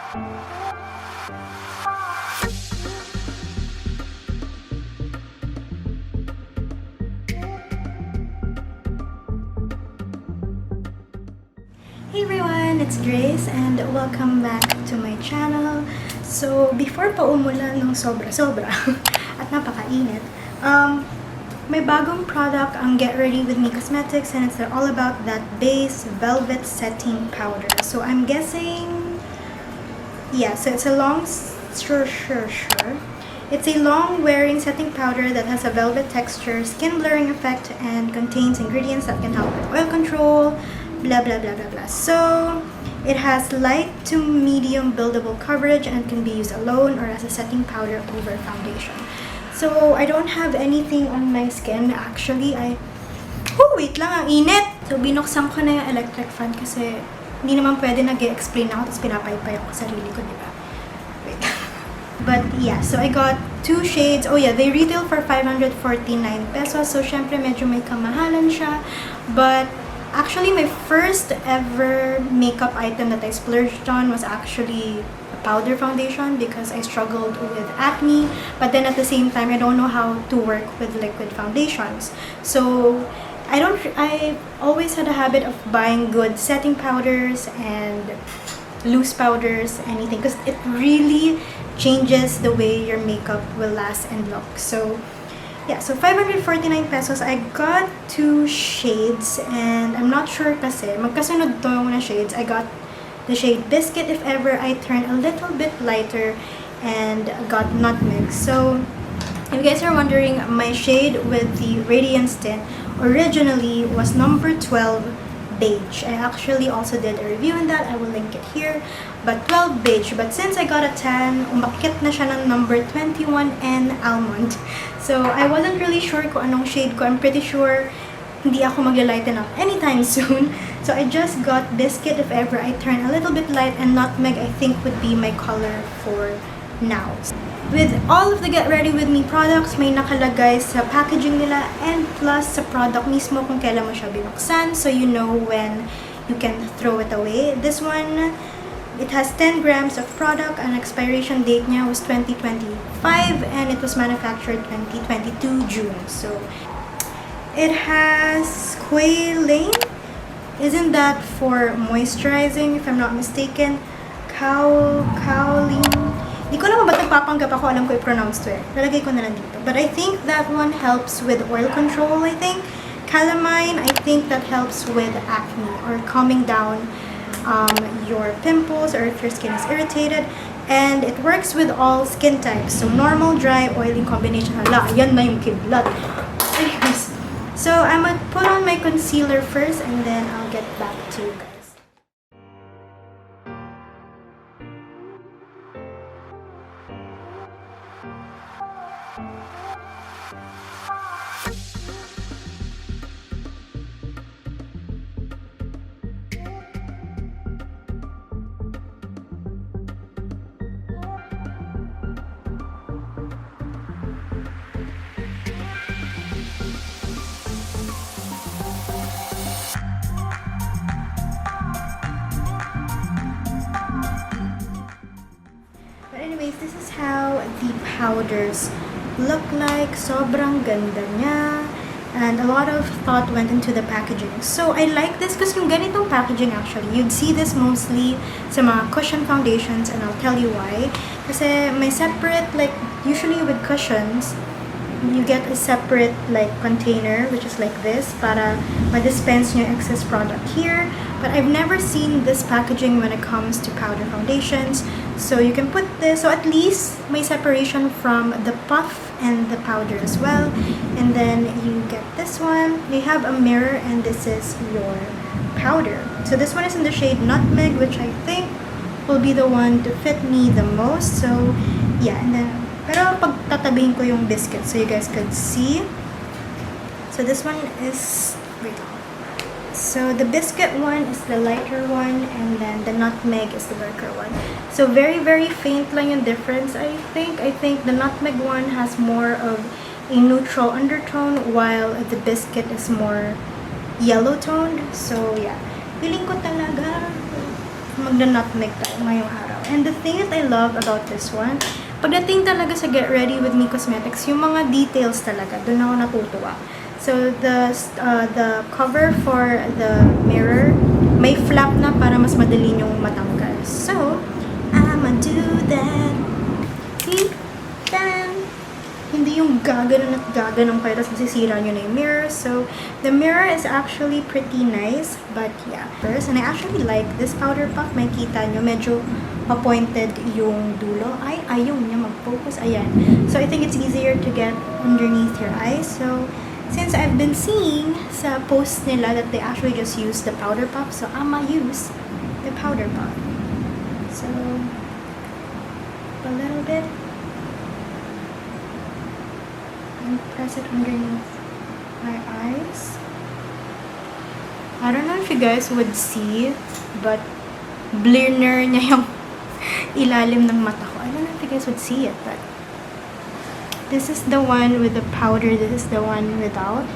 Hey everyone, it's Grace and welcome back to my channel. So, before pa umulan ng sobra-sobra at napakainit, may bagong product ang Get Ready With Me Cosmetics and it's all about that Beige Velvet Setting Powder. So, I'm guessing, yeah, so it's a It's a long-wearing setting powder that has a velvet texture, skin blurring effect, and contains ingredients that can help with oil control, blah blah blah blah blah. So it has light to medium buildable coverage and can be used alone or as a setting powder over foundation. So I don't have anything on my skin actually. Wait lang, ang init! So binuksan ko na yung electric fan kasi hindi naman pwede nag-explain ako tapos pinapaypay ako sa sarili ko, diba? Wait. But yeah, so I got two shades. Oh yeah, they retail for 549 pesos. So syempre medyo may kamahalan siya. But actually, my first ever makeup item that I splurged on was actually a powder foundation because I struggled with acne. But then at the same time, I don't know how to work with liquid foundations. So I always had a habit of buying good setting powders and loose powders, anything, because it really changes the way your makeup will last and look. So yeah, so 549 pesos. I got two shades and I'm not sure kasi magkasunod to yung na shades. I got the shade Biscuit if ever I turn a little bit lighter, and got Nutmeg. So if you guys are wondering, my shade with the Radiance tint originally was number 12 Beige. I actually also did a review on that. I will link it here. But 12 Beige. But since I got a 10, umakit na siya ng number 21 and Almond. So I wasn't really sure kung anong shade ko. I'm pretty sure hindi ako magla-lighten up anytime soon. So I just got Biscuit if ever I turn a little bit light, and Nutmeg I think would be my color for now. With all of the Get Ready With Me products, may nakalagay sa packaging nila and plus sa product mismo kung kailan mo siya binuksan, so you know when you can throw it away. This one, it has 10 grams of product. An expiration date niya was 2025 and it was manufactured 2022 June. So it has squalane. Isn't that for moisturizing if I'm not mistaken? Kaolin. Hindi ko alam ba't nagpapanggap ako, alam ko i-pronounce to eh. Lalagay ko na lang dito. But I think that one helps with oil control, I think. Calamine, I think that helps with acne or calming down your pimples or if your skin is irritated. And it works with all skin types. So normal, dry, oily combination. Hala, yan na yung kidlat. Anyways, so I'm gonna put on my concealer first and then I'll get back to you guys. This is how the powders look like. Sobrang ganda niya. And a lot of thought went into the packaging. So I like this because yung ganitong packaging actually, you'd see this mostly sa mga cushion foundations, and I'll tell you why. Kasi may separate, like usually with cushions, you get a separate like container which is like this para ma-dispense nyo excess product here. But I've never seen this packaging when it comes to powder foundations. So you can put this, so at least may separation from the puff and the powder as well. And then you get this one. You have a mirror and this is your powder. So this one is in the shade Nutmeg, which I think will be the one to fit me the most. So yeah, and then pero pag tatabihin ko yung Biscuit so you guys could see. So this one is, wait. So the Biscuit one is the lighter one, and then the Nutmeg is the darker one. So very faint lang yung difference, I think. I think the Nutmeg one has more of a neutral undertone, while the Biscuit is more yellow toned. So yeah, feeling ko talaga magna-nutmeg tayo ngayong araw. And the thing that I love about this one, pagdating talaga sa Get Ready With Me Cosmetics, yung mga details talaga, doon ako natutuwa. So, the cover for the mirror, may flap na para mas madali yung matanggal. So, I'ma do that. See? Then, hindi yung gaganon at gaganon kayo tapos masisira nyo na yung mirror. So, the mirror is actually pretty nice. But yeah, first, and I actually like this powder puff. May kita nyo, medyo pointed yung dulo. Ay, ayaw niya mag-focus. Ayan. So, I think it's easier to get underneath your eyes. So, since I've been seeing sa posts nila that they actually just use the powder puff, so I'ma use the powder puff. So, a little bit. And press it underneath my eyes. I don't know if you guys would see, but blurner niya yung ilalim ng mata ko. I don't know if you guys would see it, but this is the one with the powder. This is the one without.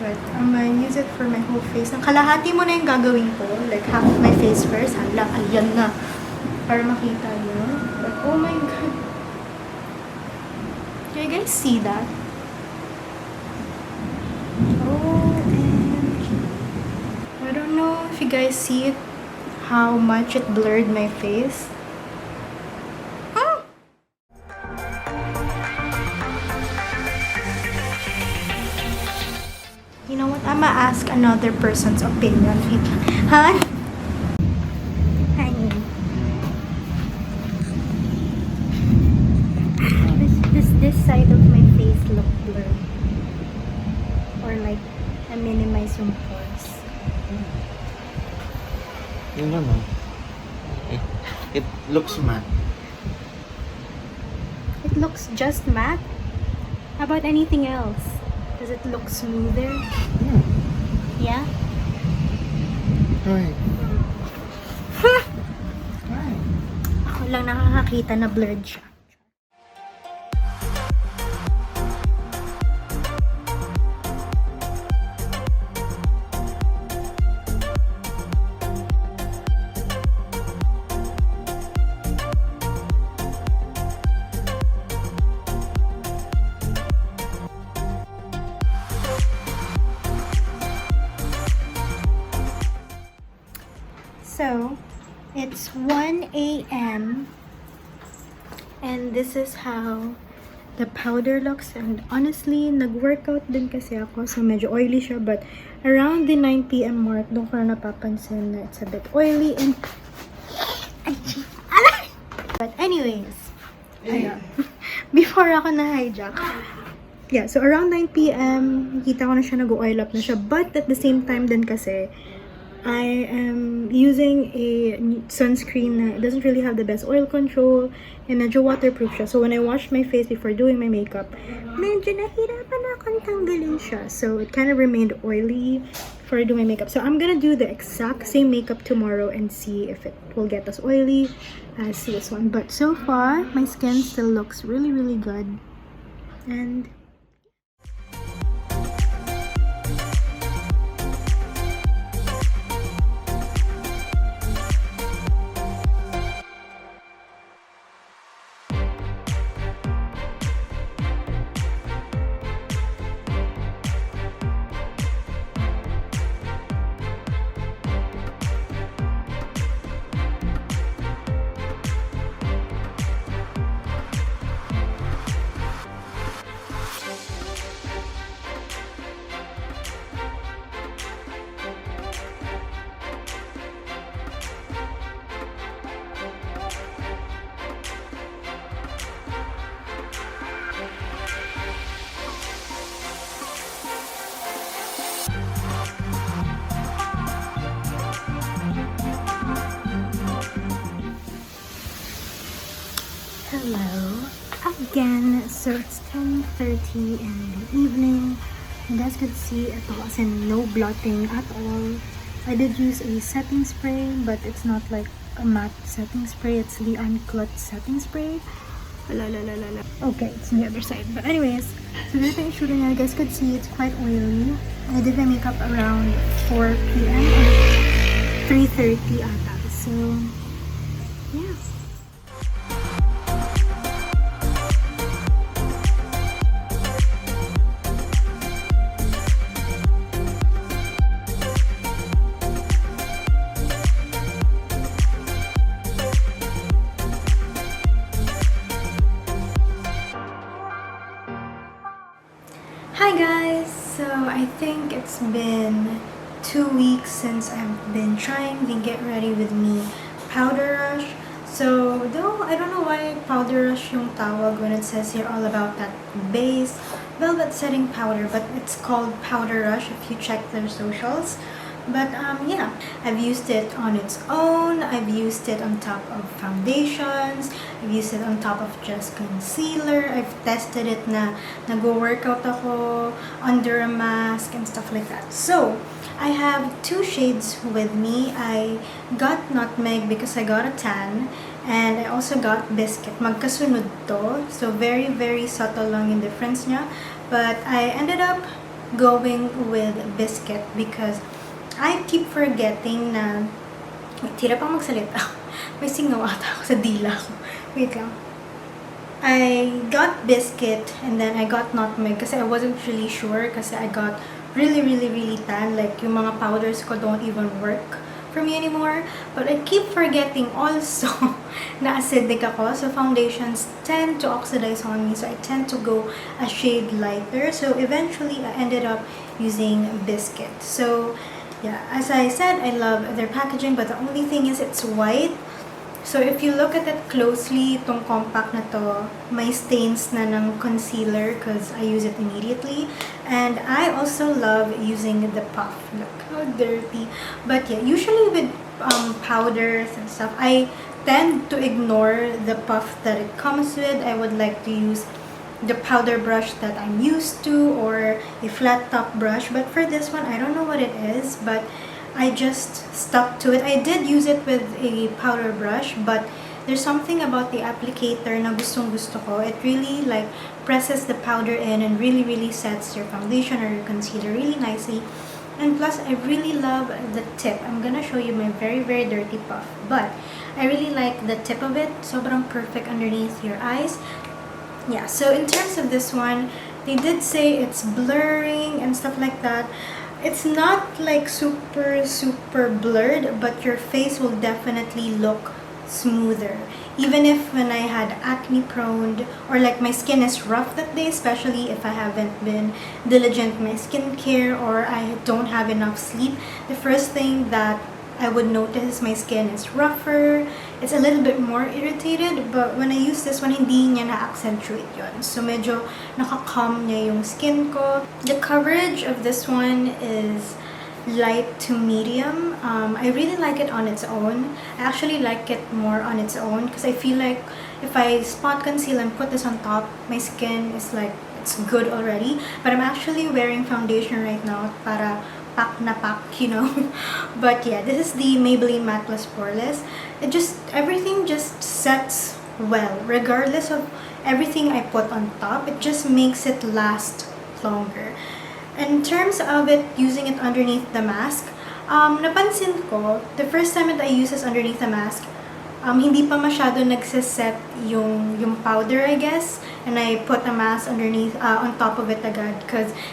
But I'm gonna use it for my whole face. Nang kalahati mo na yung gagawin ko. Like half of my face first. Hala, ayan na. Para makita nyo. But oh my god. Can you guys see that? Oh, and I don't know if you guys see it, how much it blurred my face. You know what? I'ma ask another person's opinion. Huh? This side of my face look blurred, or like I minimize yung pores. Yun naman. It looks matte. It looks just matte? How about anything else? Does it look smoother? Yeah? Right. Ako lang nakakakita na blurred siya. So, it's 1 a.m. and this is how the powder looks. And honestly, nag-workout din kasi ako, so medyo oily siya. But around the 9 p.m. mark, doon ko na napapansin na it's a bit oily and... But anyways, ayun. Before ako na-hijack, yeah, so around 9 p.m., nakita ko na siya nag-oil up na siya. But at the same time din kasi, I am using a sunscreen that doesn't really have the best oil control and medyo waterproof siya. So when I washed my face before doing my makeup, medyo nahirapan akong tanggalin siya. So it kind of remained oily before I do my makeup. So I'm gonna do the exact same makeup tomorrow and see if it will get as oily as this one. But so far, my skin still looks really, really good. And hello again. So it's 10:30 in the evening. You guys could see ito kasi no blotting at all. I did use a setting spray, but it's not like a matte setting spray. It's the unclot setting spray. Okay, it's on the other side. But anyways, so this is shooting. You guys could see it's quite oily. I did my makeup around 4 p.m. 3:30 ata. So, yeah. Hi guys! So I think it's been 2 weeks since I've been trying the Get Ready With Me Powder Rush. So though I don't know why powder rush yung tawag when it says here all about that base velvet setting powder, but it's called powder rush if you check their socials. But yeah, I've used it on its own, I've used it on top of foundations, I've used it on top of just concealer, I've tested it na nag-workout ako under a mask and stuff like that. So, I have 2 shades with me. I got Nutmeg because I got a tan, and I also got Biscuit. Magkasunod to, so very very subtle lang yung difference niya. But I ended up going with Biscuit because I keep forgetting na... Wait, tira pang magsalita. May singaw ata ako sa dila ko. Wait lang. I got Biscuit and then I got Nutmeg kasi I wasn't really sure kasi I got really tan. Like, yung mga powders ko don't even work for me anymore. But I keep forgetting also na acidic ako. So, foundations tend to oxidize on me. So, I tend to go a shade lighter. So, eventually, I ended up using Biscuit. So, yeah, as I said, I love their packaging, but the only thing is it's white. So if you look at it closely, itong compact na to, may stains na ng concealer because I use it immediately. And I also love using the puff. Look how dirty. But yeah, usually with powders and stuff, I tend to ignore the puff that it comes with. I would like to use the powder brush that I'm used to or a flat top brush, but for this one I don't know what it is, but I just stuck to it. I did use it with a powder brush, but there's something about the applicator na gustong gusto ko. It really like presses the powder in and really sets your foundation or your concealer really nicely. And plus I really love the tip. I'm gonna show you my very dirty puff, but I really like the tip of it. Sobrang perfect underneath your eyes. Yeah, so in terms of this one, they did say it's blurring and stuff like that. It's not like super blurred, but your face will definitely look smoother. Even if when I had acne prone or like my skin is rough that day, especially if I haven't been diligent in my skincare or I don't have enough sleep, the first thing that I would notice my skin is rougher, it's a little bit more irritated, but when I use this one, hindi niya na-accentuate yun. So, medyo nakakam niya yung skin ko. The coverage of this one is light to medium. I really like it on its own. I actually like it more on its own because I feel like if I spot conceal and put this on top, my skin is like, it's good already. But I'm actually wearing foundation right now para pack na pack, you know. But yeah, this is the Maybelline Matte Plus Poreless. Everything just sets well, regardless of everything I put on top. It just makes it last longer. In terms of it, using it underneath the mask, napansin ko, the first time that I use this underneath the mask, hindi pa masyado nagsiset yung powder, I guess. And I put a mask underneath, on top of it agad.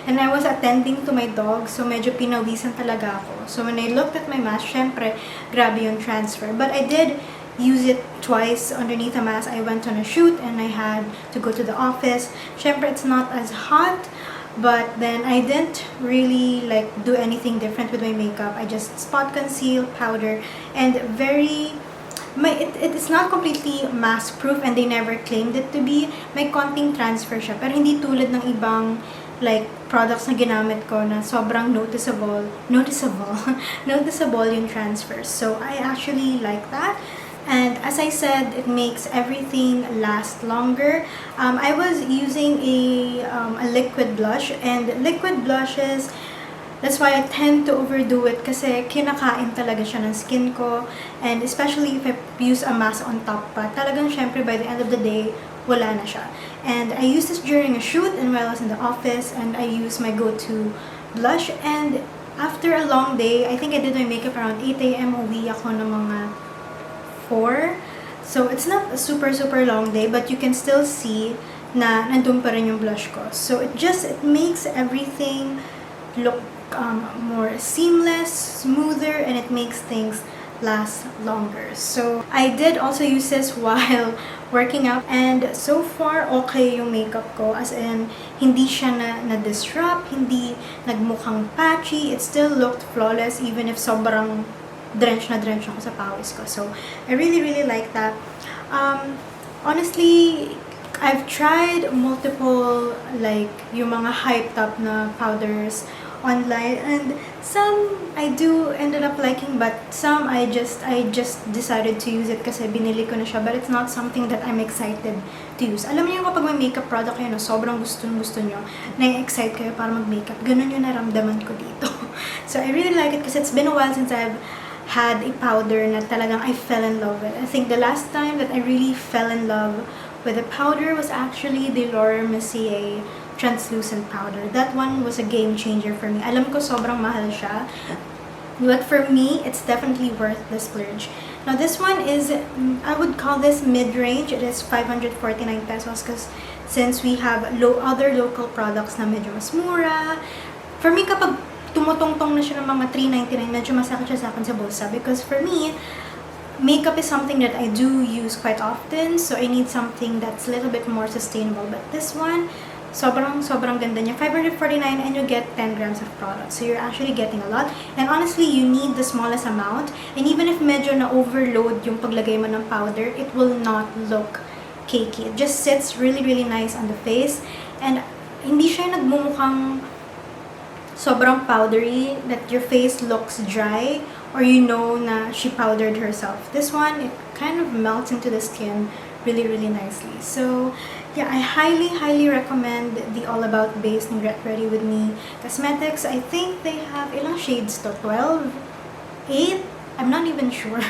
And I was attending to my dog, so medyo pinawisan talaga ako. So when I looked at my mask, syempre, grabe yung transfer. But I did use it twice underneath a mask. I went on a shoot and I had to go to the office. Syempre, it's not as hot. But then I didn't really like do anything different with my makeup. I just spot conceal, powder, and it's not completely mask proof and they never claimed it to be. May konting transfer siya, pero hindi tulad ng ibang like products na ginamit ko na sobrang noticeable yung transfer. So I actually like that. And as I said, it makes everything last longer. I was using a liquid blush, and liquid blushes, that's why I tend to overdo it kasi kinakain talaga siya ng skin ko. And especially if I use a mask on top pa, talagang syempre by the end of the day, wala na siya. And I used this during a shoot and while I was in the office, and I used my go-to blush, and after a long day, I think I did my makeup around 8 a.m. Uwi ako ng mga 4. So, it's not a super long day, but you can still see na nandun pa rin yung blush ko. So, it makes everything look more seamless, smoother, and it makes things last longer. So, I did also use this while working out, and so far, okay yung makeup ko. As in, hindi siya na-disrupt, hindi nagmukhang patchy. It still looked flawless even if sobrang drench ako sa pawis ko. So, I really like that. Honestly, I've tried multiple, like, yung mga hyped up na powders online, and some I do ended up liking, but some I just decided to use it kasi binili ko na siya, but it's not something that I'm excited to use. Alam niyo kapag may makeup product kayo na sobrang gusto nyo, na-excite kayo para mag-makeup, ganun yung naramdaman ko dito. So I really like it kasi it's been a while since I've had a powder na talagang I fell in love with. I think the last time that I really fell in love with a powder was actually the Laura Mercier translucent powder. That one was a game changer for me. Alam ko sobrang mahal siya, but for me, it's definitely worth the splurge. Now this one is, I would call this mid-range. It is 549 pesos because since we have other local products na medyo mas mura, for me kapag tumutong-tong na siya ng mga 399, medyo masakit siya sa akin sa bulsa, because for me, makeup is something that I do use quite often, so I need something that's a little bit more sustainable. But this one, sobrang ganda niya. 549 and you get 10 grams of product. So you're actually getting a lot. And honestly, you need the smallest amount. And even if medyo na-overload yung paglagay mo ng powder, it will not look cakey. It just sits really nice on the face. And hindi siya nagmumukhang sobrang powdery that your face looks dry or you know na she powdered herself. This one, it kind of melts into the skin really nicely. So yeah, I highly recommend the All About base ng Get Ready With Me Cosmetics. I think they have ilang shades to? 12? 8? I'm not even sure.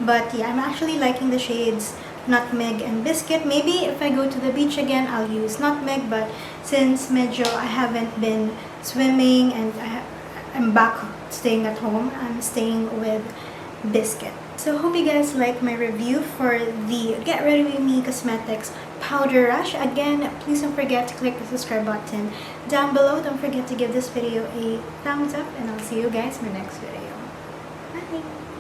But yeah, I'm actually liking the shades Nutmeg and Biscuit. Maybe if I go to the beach again, I'll use Nutmeg. But since medyo I haven't been swimming and I'm back staying at home, I'm staying with Biscuit. So hope you guys like my review for the Get Ready With Me Cosmetics Powder Rush. Again, please don't forget to click the subscribe button down below. Don't forget to give this video a thumbs up, and I'll see you guys in my next video. Bye!